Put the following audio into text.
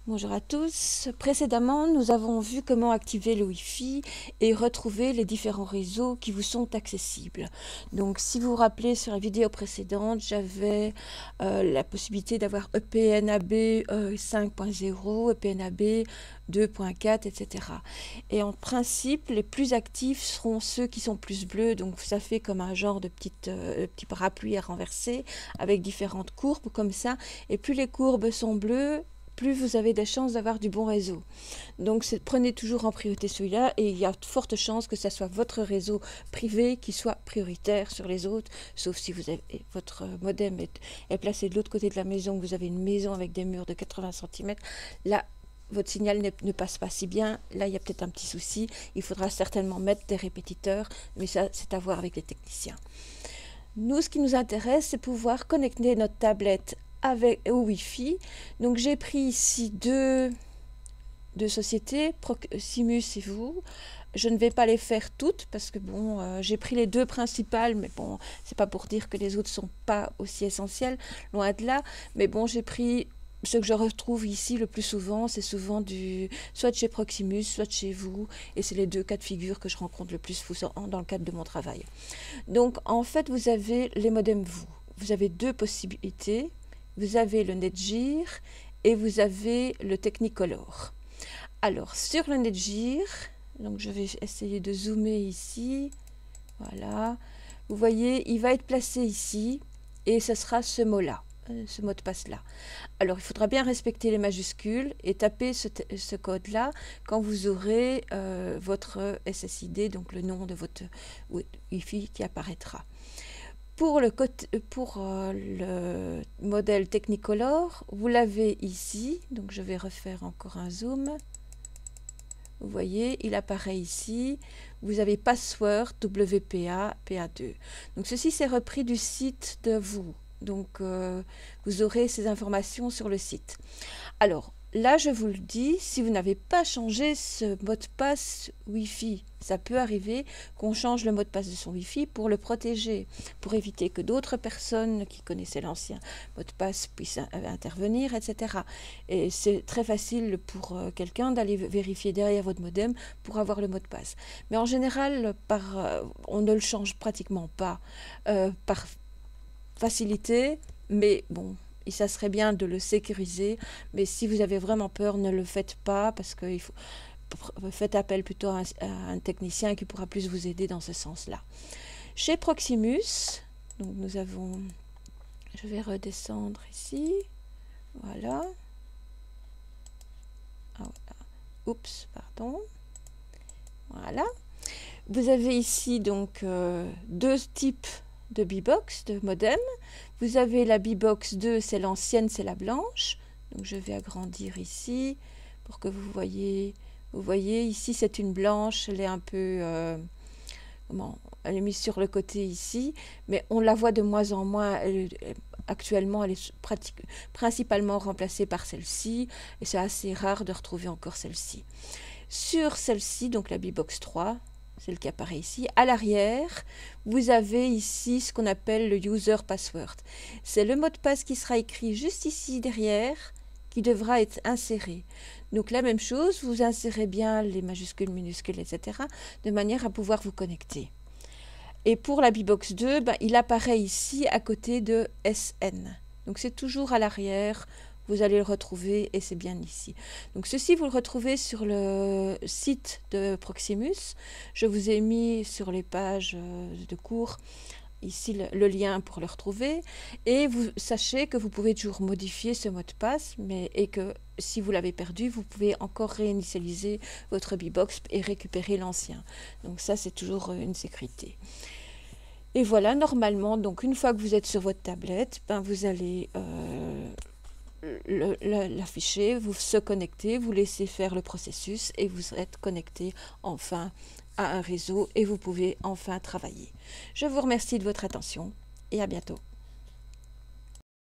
Bonjour à tous. Précédemment, nous avons vu comment activer le Wi-Fi et retrouver les différents réseaux qui vous sont accessibles. Donc, si vous vous rappelez sur la vidéo précédente, j'avais la possibilité d'avoir EPNAB 5.0, EPNAB 2.4, etc. Et en principe, les plus actifs seront ceux qui sont plus bleus. Donc, ça fait comme un genre de petit parapluie à renverser avec différentes courbes comme ça. Et plus les courbes sont bleues, plus vous avez des chances d'avoir du bon réseau. Donc prenez toujours en priorité celui-là et il y a de fortes chances que ce soit votre réseau privé qui soit prioritaire sur les autres, sauf si vous avez, votre modem est placé de l'autre côté de la maison, vous avez une maison avec des murs de 80 cm, là votre signal ne passe pas si bien, là il y a peut-être un petit souci, il faudra certainement mettre des répétiteurs, mais ça c'est à voir avec les techniciens. Nous, ce qui nous intéresse, c'est pouvoir connecter notre tablette au Wi-Fi. Donc j'ai pris ici deux sociétés, Proximus et vous. Je ne vais pas les faire toutes parce que bon, j'ai pris les deux principales, mais bon, c'est pas pour dire que les autres sont pas aussi essentielles, loin de là. Mais bon, j'ai pris ce que je retrouve ici le plus souvent, c'est souvent soit de chez Proximus, soit de chez vous, et c'est les deux cas de figure que je rencontre le plus souvent dans le cadre de mon travail. Donc en fait, vous avez les modems vous avez deux possibilités. Vous avez le Netgear et vous avez le Technicolor. Alors, sur le Netgear, donc je vais essayer de zoomer ici. Voilà. Vous voyez, il va être placé ici et ce sera ce mot-là, ce mot de passe-là. Alors, il faudra bien respecter les majuscules et taper ce code-là quand vous aurez votre SSID, donc le nom de votre Wi-Fi qui apparaîtra. Pour le modèle Technicolor, vous l'avez ici, donc je vais refaire encore un zoom. Vous voyez, il apparaît ici. Vous avez password WPA PA2. Donc ceci c'est repris du site de vous. Donc vous aurez ces informations sur le site. Alors là, je vous le dis, si vous n'avez pas changé ce mot de passe Wi-Fi, ça peut arriver qu'on change le mot de passe de son Wi-Fi pour le protéger, pour éviter que d'autres personnes qui connaissaient l'ancien mot de passe puissent intervenir, etc. Et c'est très facile pour quelqu'un d'aller vérifier derrière votre modem pour avoir le mot de passe. Mais en général, on ne le change pratiquement pas par facilité, mais bon, et ça serait bien de le sécuriser, mais si vous avez vraiment peur, ne le faites pas, parce que faites appel plutôt à un technicien qui pourra plus vous aider dans ce sens-là. Chez Proximus, donc nous avons, je vais redescendre ici, voilà. Ah, voilà. Oups, pardon. Voilà. Vous avez ici donc deux types de B-Box, de modem. Vous avez la B-Box 2, c'est l'ancienne, c'est la blanche. Donc je vais agrandir ici pour que vous voyez. Vous voyez, ici c'est une blanche, elle est un peu... elle est mise sur le côté ici, mais on la voit de moins en moins. Actuellement, elle est principalement remplacée par celle-ci, et c'est assez rare de retrouver encore celle-ci. Sur celle-ci, donc la B-Box 3, celle qui apparaît ici, à l'arrière, vous avez ici ce qu'on appelle le user password. C'est le mot de passe qui sera écrit juste ici derrière, qui devra être inséré. Donc la même chose, vous insérez bien les majuscules, minuscules, etc., de manière à pouvoir vous connecter. Et pour la B-Box 2, il apparaît ici à côté de SN. Donc c'est toujours à l'arrière. Vous allez le retrouver et c'est bien ici. Donc ceci, vous le retrouvez sur le site de Proximus. Je vous ai mis sur les pages de cours ici le lien pour le retrouver. Et vous sachez que vous pouvez toujours modifier ce mot de passe, et que si vous l'avez perdu, vous pouvez encore réinitialiser votre B-Box et récupérer l'ancien. Donc ça, c'est toujours une sécurité. Et voilà, normalement, donc une fois que vous êtes sur votre tablette, vous allez... l'afficher, vous se connectez, vous laissez faire le processus et vous êtes connecté enfin à un réseau et vous pouvez enfin travailler. Je vous remercie de votre attention et à bientôt.